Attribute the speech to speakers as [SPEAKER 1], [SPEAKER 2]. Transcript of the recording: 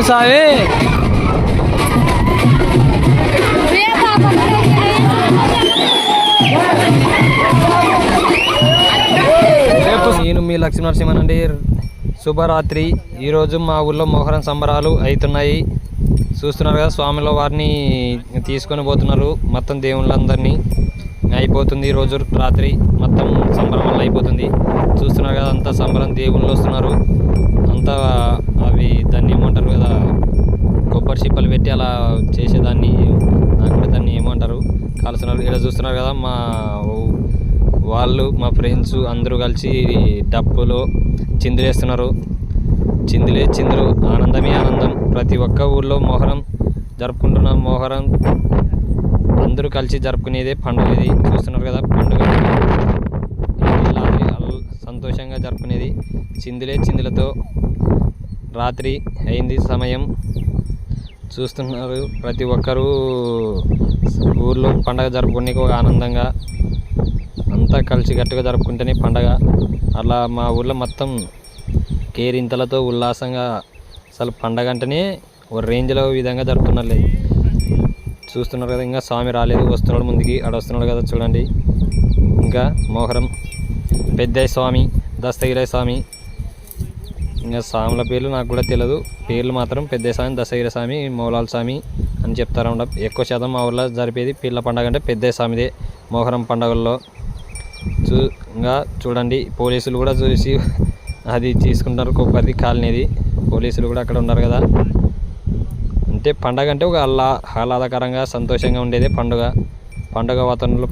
[SPEAKER 1] సాయి నేను మీ లక్ష్మీనరసింహనండి. శుభరాత్రి. ఈరోజు మా ఊళ్ళో మొహరం సంబరాలు అవుతున్నాయి. చూస్తున్నారు కదా, స్వామిలో వారిని తీసుకొని పోతున్నారు. మొత్తం దేవుళ్ళందరినీ అయిపోతుంది. ఈరోజు రాత్రి మొత్తం సంబరం వల్ల అయిపోతుంది. చూస్తున్నారు కదా, అంతా సంబరం, దేవుళ్ళు వస్తున్నారు అంతా. అవి దాన్ని ఏమంటారు కదా, కొబ్బరి చిప్పలు పెట్టి అలా చేసేదాన్ని, నాకు కూడా దాన్ని ఏమంటారు, కాలుస్తున్నారు. ఇక్కడ చూస్తున్నారు కదా, మా ఫ్రెండ్స్ అందరూ కలిసి డప్పులో చిందులేస్తున్నారు. చిందులు ఆనందమే ఆనందం. ప్రతి ఒక్క ఊళ్ళో మొహరం జరుపుకుంటున్న మొహరం అందరూ కలిసి జరుపుకునేదే పండుగ. ఇది చూస్తున్నారు కదా, పండుగ సంతోషంగా జరుపుకునేది. చిందులతో రాత్రి అయింది సమయం. చూస్తున్నారు ప్రతి ఒక్కరూ ఊర్లో పండగ జరుపుకునే ఒక ఆనందంగా అంతా కలిసి గట్టుగా జరుపుకుంటేనే పండగ. అలా మా ఊర్లో మొత్తం కేరింతలతో ఉల్లాసంగా, అసలు పండగ అంటేనే ఒక రేంజ్లో విధంగా జరుపుతున్నారు. చూస్తున్నారు కదా, ఇంకా స్వామి రాలేదు, వస్తున్నాడు ముందుకి. ఆడ వస్తున్నాడు కదా, చూడండి. ఇంకా మొహరం పెద్దయ్య స్వామి, దస్తగిరి స్వామి, ఇంకా స్వాముల పేర్లు నాకు కూడా తెలియదు. పేర్లు మాత్రం పెద్దయ్య స్వామి, దస్తగిరి స్వామి, మౌలాల స్వామి అని చెప్తారు. ఎక్కువ శాతం మా ఊళ్ళో జరిపేది పీర్ల పండుగ అంటే పెద్దయ్య స్వామిదే మొహరం పండుగల్లో. ఇంకా చూడండి, పోలీసులు కూడా చూసి అది తీసుకుంటారు, కొబ్బరి కాలనీది. పోలీసులు కూడా అక్కడ ఉన్నారు కదా. అంటే పండగ అంటే ఒక ఆహ్లాదకరంగా సంతోషంగా ఉండేదే పండుగ వాతావరణంలో.